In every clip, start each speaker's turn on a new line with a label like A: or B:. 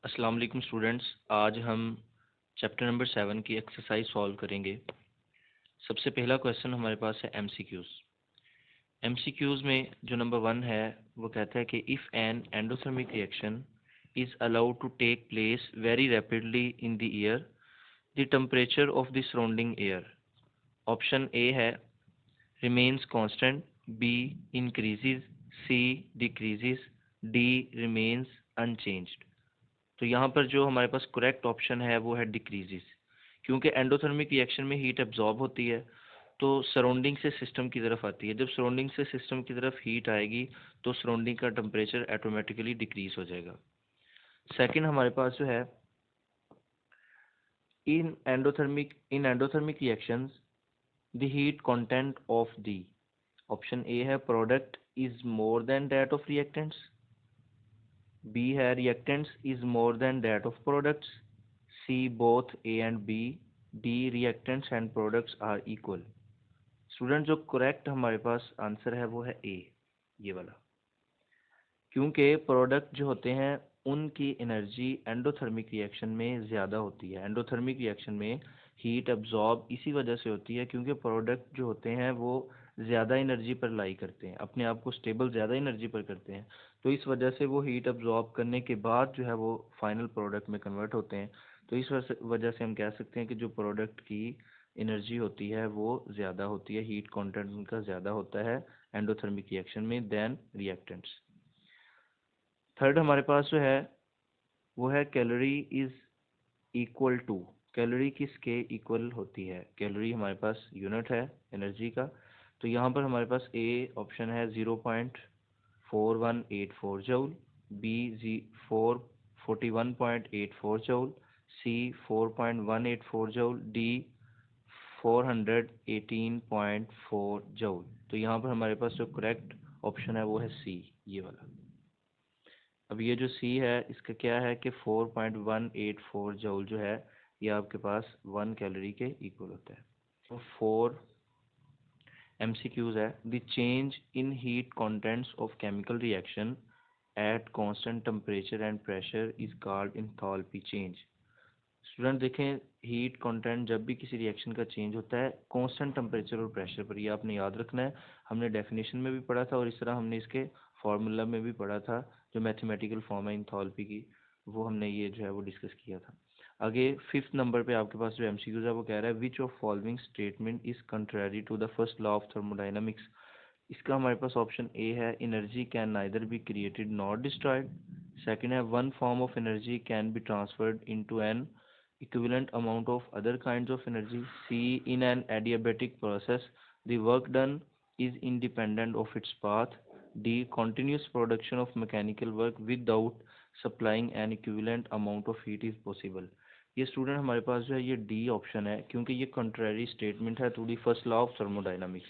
A: अस्सलाम वालेकुम स्टूडेंट्स। आज हम चैप्टर नंबर 7 की एक्सरसाइज सॉल्व करेंगे। सबसे पहला क्वेश्चन हमारे पास है एमसीक्यूज़। एमसीक्यूज़ में जो नंबर 1 है वो कहता है कि if an endothermic reaction is allowed to take place very rapidly in the air, the temperature of the surrounding air. Option A है remains constant, B increases, C decreases, D remains unchanged. तो यहाँ पर जो हमारे पास correct option है वो है decreases, क्योंकि एंडोथर्मिक रिएक्शन में हीट एब्जॉर्ब होती है तो सराउंडिंग से सिस्टम की तरफ आती है। जब सराउंडिंग से सिस्टम की तरफ हीट आएगी तो सराउंडिंग का टेम्परेचर ऑटोमेटिकली डिक्रीज हो जाएगा। सेकंड हमारे पास जो है in endothermic reactions the heat content of the. Option A है product is more than that of reactants, B है reactants is more than that of products, C both A and B, D reactants and products are equal. Student जो correct हमारे पास answer है वो है ए, ये वाला, क्योंकि प्रोडक्ट जो होते हैं उनकी एनर्जी एंडोथर्मिक रिएक्शन में ज़्यादा होती है। एंडोथर्मिक रिएक्शन में हीट एब्जॉर्ब इसी वजह से होती है क्योंकि प्रोडक्ट जो होते हैं वो ज़्यादा एनर्जी पर लाई करते हैं, अपने आप को स्टेबल ज़्यादा एनर्जी पर करते हैं, तो इस वजह से वो हीट एब्जॉर्ब करने के बाद जो है वो फाइनल प्रोडक्ट में कन्वर्ट होते हैं। तो इस वजह से हम कह सकते हैं कि जो प्रोडक्ट की एनर्जी होती है वो ज़्यादा होती है, हीट कंटेंट उनका ज़्यादा होता है एंडोथर्मिक रिएक्शन में देन रिएक्टेंट्स। थर्ड हमारे पास जो है वो है calorie is equal to. Calorie किसके इक्वल होती है? कैलोरी हमारे पास यूनिट है एनर्जी का, तो यहाँ पर हमारे पास ए ऑप्शन है 0.4184 जूल, बी जी 41.84 जूल, सी 4.184 जूल, डी 418.4 जूल। तो यहाँ पर हमारे पास जो करेक्ट ऑप्शन है वो है सी, ये वाला। अब ये जो सी है इसका क्या है कि 4.184 जूल जो है ये आपके पास 1 कैलोरी के इक्वल होता है। तो 4 MCQs है। The change in heat contents of chemical reaction at constant temperature and pressure is called enthalpy change. Student देखें, हीट कंटेंट जब भी किसी रिएक्शन का चेंज होता है कांस्टेंट टेम्परेचर और प्रेशर पर, ये आपने याद रखना है। हमने डेफिनेशन में भी पढ़ा था और इस तरह हमने इसके फार्मूला में भी पढ़ा था, जो मैथमेटिकल फॉर्म है इंथैल्पी की, वो हमने ये जो है वो डिस्कस किया था। आगे फिफ्थ नंबर पे आपके पास जो एमसीक्यूज है वो कह रहा है which of following statement is contrary to the first law of thermodynamics. इसका हमारे पास ऑप्शन ए है energy can neither be created not destroyed. Second है one form of energy can be transferred into an equivalent amount of other kinds of energy. C, in an adiabatic process, the work done is independent of its path. D, continuous production of mechanical work without supplying an equivalent amount of heat is possible. ये student हमारे पास जो है ये D option है, क्योंकि ये contrary statement है to the first law of thermodynamics.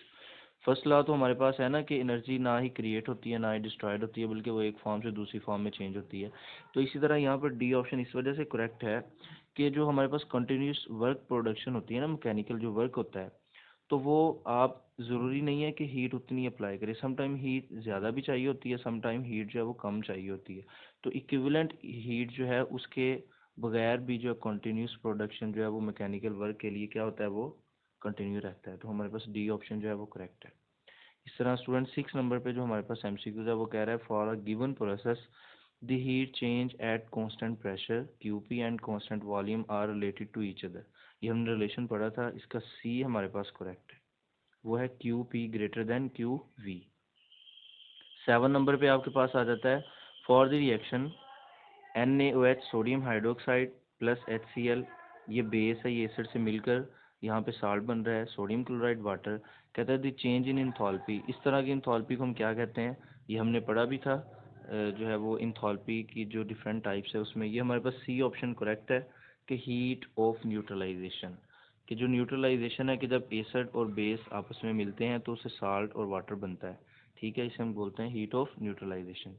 A: First law तो हमारे पास है ना कि एनर्जी ना ही क्रिएट होती है ना ही डिस्ट्रॉयड होती है, बल्कि वो एक फॉर्म से दूसरी फॉर्म में चेंज होती है। तो इसी तरह यहाँ पर डी ऑप्शन इस वजह से करेक्ट है कि जो हमारे पास कंटिन्यूस वर्क प्रोडक्शन होती है ना, मैकेनिकल जो वर्क होता है, तो वो आप ज़रूरी नहीं है कि हीट उतनी अप्लाई करें। सम टाइम हीट ज़्यादा भी चाहिए होती है, सम टाइम हीट जो है वो कम चाहिए होती है। तो इक्विवेलेंट हीट जो है उसके बगैर भी जो है कंटिन्यूस प्रोडक्शन जो है वो मैकेनिकल वर्क के लिए क्या होता है, वो कंटिन्यू रहता है। तो हमारे पास डी ऑप्शन जो है वो करेक्ट है। इस तरह स्टूडेंट 6 नंबर पे जो हमारे पास एमसीक्यूज है वो कह रहा है for a given process the heat change at constant pressure QP and constant volume are related to each other. ये हमने रिलेशन पढ़ा था, इसका सी हमारे पास करेक्ट है, वो है Q P greater than Q V. 7 number पे आपके पास आ जाता है for the reaction NaOH sodium hydroxide plus HCl, ये बेस है, ये एसिड से मिलकर यहाँ पे साल्ट बन रहा है सोडियम क्लोराइड वाटर। कहता है द चेंज इन इंथैल्पी। इस तरह की इंथैल्पी को हम क्या कहते हैं, ये हमने पढ़ा भी था। जो है वो इंथैल्पी की जो डिफरेंट टाइप्स है उसमें ये हमारे पास सी ऑप्शन करेक्ट है कि हीट ऑफ न्यूट्रलाइजेशन, कि जो न्यूट्रलाइजेशन है कि जब एसिड और बेस आपस में मिलते हैं तो उससे साल्ट और वाटर बनता है। ठीक है, इसे हम बोलते हैं हीट ऑफ न्यूट्रलाइजेशन।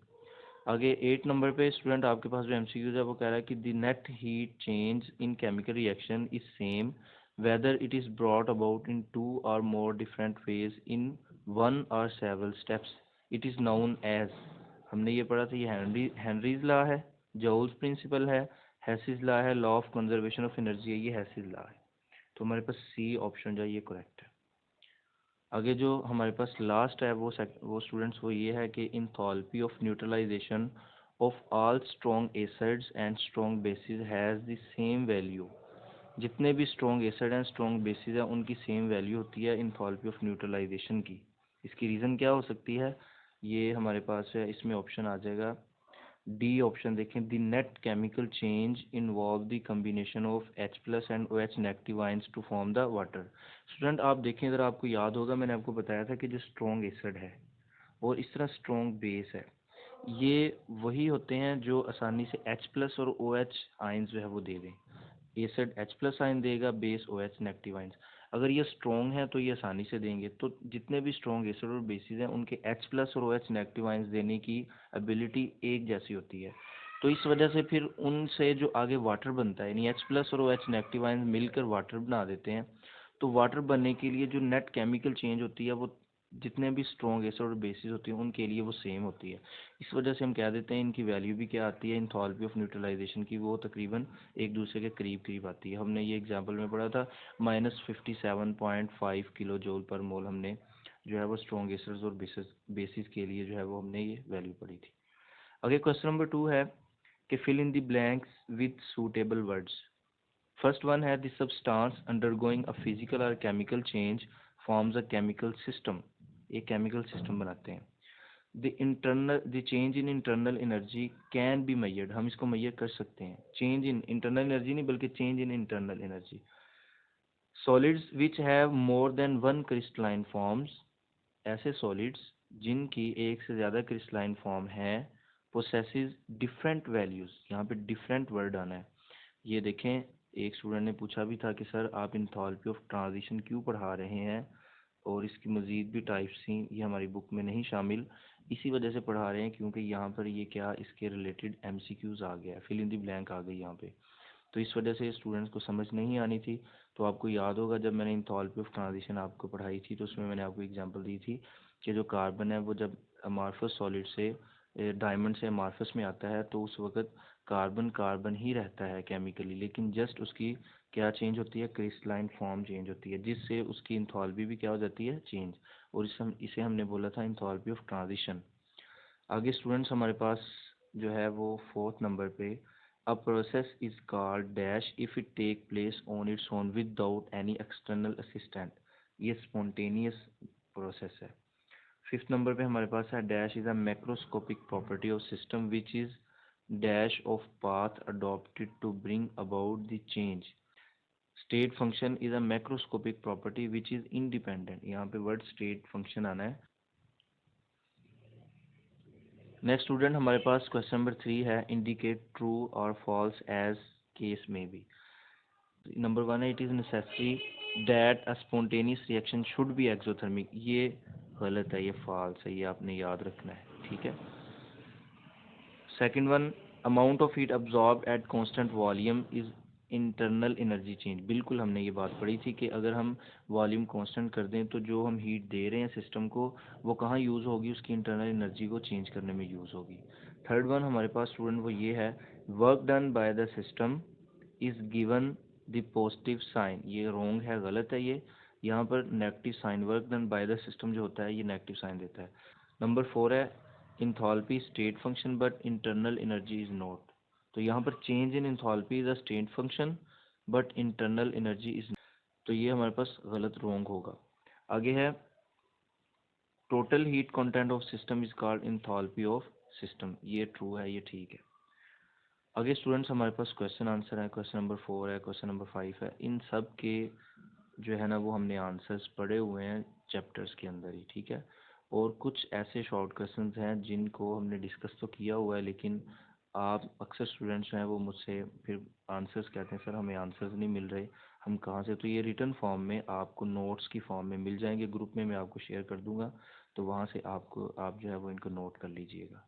A: आगे 8 नंबर पे स्टूडेंट आपके पास जो एमसीक्यूज है वो कह रहा है कि the net heat change in chemical reaction is same whether it is brought about in two or more different ways in one or several steps, it is known as. हमने ये पढ़ा था, ये हेनरीज लॉ है, Joule's principle है, Hess's law है, law of conservation of energy है, ये हेसिस लॉ है। तो हमारे पास सी ऑप्शन जो है ये करेक्ट है। आगे जो हमारे पास लास्ट है वो स्टूडेंट्स वो ये है कि enthalpy of neutralisation of all strong acids and strong bases has the same value. जितने भी strong acid and strong bases हैं उनकी सेम वैल्यू होती है इंथैल्पी ऑफ न्यूट्रलाइजेशन की। इसकी रीज़न क्या हो सकती है, ये हमारे पास है, इसमें ऑप्शन आ जाएगा डी ऑप्शन देखें, the net chemical change involve the combination of H plus and OH negative ions to form the water. Student आप देखें, अगर आपको याद होगा मैंने आपको बताया था कि जो स्ट्रॉन्ग एसिड है और इस तरह स्ट्रॉन्ग बेस है, ये वही होते हैं जो आसानी से H प्लस और OH आयंस जो है वो दे दें। एसिड H प्लस आयन देगा, बेस OH नेगेटिव आयंस। अगर ये स्ट्रॉन्ग है तो ये आसानी से देंगे। तो जितने भी स्ट्रॉन्ग एसिड और बेसिस हैं उनके H प्लस और OH नेगेटिव आयंस देने की एबिलिटी एक जैसी होती है। तो इस वजह से फिर उनसे जो आगे वाटर बनता है, यानी H प्लस और OH नेगेटिव आयंस मिलकर वाटर बना देते हैं। तो वाटर बनने के लिए जो नेट केमिकल चेंज होती है वो जितने भी स्ट्रॉन्ग एसिड और बेसिस होती हैं उनके लिए वो सेम होती है। इस वजह से हम कह देते हैं इनकी वैल्यू भी क्या आती है इंथैल्पी ऑफ न्यूट्रलाइजेशन की, वो तकरीबन एक दूसरे के करीब करीब आती है। हमने ये एग्जांपल में पढ़ा था -57.5 किलो जूल पर मोल, हमने जो है वो स्ट्रॉन्ग एसिड्स और बेसिस के लिए जो है वो हमने ये वैल्यू पढ़ी थी। आगे क्वेश्चन नंबर 2 है कि fill in the blanks with suitable words. First one है the substance undergoing a physical or chemical change forms a chemical system. एक केमिकल सिस्टम बनाते हैं। The change in internal energy can be measured, हम इसको major कर सकते हैं। Change in internal energy नहीं बल्कि change in internal energy. Solids which have more than one crystalline forms, ऐसे सॉलिड्स जिनकी एक से ज़्यादा क्रिस्टलाइन फॉर्म है, पोसेसिस डिफरेंट वैल्यूज़, यहाँ पे डिफरेंट वर्ड आना है। ये देखें, एक स्टूडेंट ने पूछा भी था कि सर आप इंथैल्पी ऑफ ट्रांजिशन क्यों पढ़ा रहे हैं और इसकी मज़ीद भी टाइप्स थी, ये हमारी बुक में नहीं शामिल। इसी वजह से पढ़ा रहे हैं क्योंकि यहाँ पर ये क्या इसके रिलेटेड MCQs आ गया, फिल इन द ब्लैंक आ गई यहाँ पे। तो इस वजह से स्टूडेंट्स को समझ नहीं आनी थी। तो आपको याद होगा जब मैंने इंथैल्पी ऑफ ट्रांजिशन आपको पढ़ाई थी तो उसमें मैंने आपको एग्जांपल दी थी कि जो कार्बन है वो जब अमार्फस सॉलिड से डायमंड से अमार्फस में आता है तो उस वक्त कार्बन कार्बन ही रहता है केमिकली, लेकिन जस्ट उसकी क्या चेंज होती है, क्रिस्टलाइन फॉर्म चेंज होती है, जिससे उसकी इंथैल्पी भी क्या हो जाती है, चेंज। और इसे हमने बोला था इंथैल्पी ऑफ ट्रांजिशन। आगे स्टूडेंट्स हमारे पास जो है वो 4th नंबर पे a process is called dash if it take place on its own without any external assistant, ये स्पॉन्टेनियस प्रोसेस है। 5th नंबर पे हमारे पास है dash is a macroscopic property of system which is dash of path adopted to bring about the change. State function is a macroscopic property which is independent, यहाँ पे word state function आना है। Next student हमारे पास question number 3 है indicate true और false as case में B. Number 1 है it is necessary that a spontaneous reaction should be exothermic, ये गलत है, ये फॉल्स है, ये आपने याद रखना है, ठीक है। Second one, amount of heat absorb at constant volume is internal energy change, बिल्कुल हमने ये बात पढ़ी थी कि अगर हम वॉल्यूम कांस्टेंट कर दें तो जो हम हीट दे रहे हैं सिस्टम को वो कहाँ यूज़ होगी, उसकी इंटरनल एनर्जी को चेंज करने में यूज़ होगी। थर्ड वन हमारे पास स्टूडेंट वो ये है work done by the system is given the positive sign, ये रॉन्ग है, गलत है ये। यहाँ पर negative sign, work done by the system जो होता है ये नेगेटिव साइन देता है। नंबर 4 है enthalpy state function but internal energy is not, तो यहाँ पर change in enthalpy is a state function but internal energy is, तो ये हमारे पास गलत रॉन्ग होगा। आगे है total heat content of system is called enthalpy of system, ये ट्रू है, ये ठीक है। आगे स्टूडेंट्स हमारे पास क्वेश्चन आंसर है, क्वेश्चन नंबर 4 है, क्वेश्चन नंबर 5 है, इन सब के जो है ना वो हमने आंसर्स पढ़े हुए हैं चैप्टर्स के अंदर ही, ठीक है। और कुछ ऐसे शॉर्ट क्वेश्चंस हैं जिनको हमने डिस्कस तो किया हुआ है लेकिन आप अक्सर स्टूडेंट्स जो हैं वो मुझसे फिर आंसर्स कहते हैं सर हमें आंसर्स नहीं मिल रहे, हम कहाँ से, तो ये रिटर्न फॉर्म में आपको नोट्स की फॉर्म में मिल जाएंगे, ग्रुप में मैं आपको शेयर कर दूंगा, तो वहाँ से आपको आप जो है वो इनको नोट कर लीजिएगा।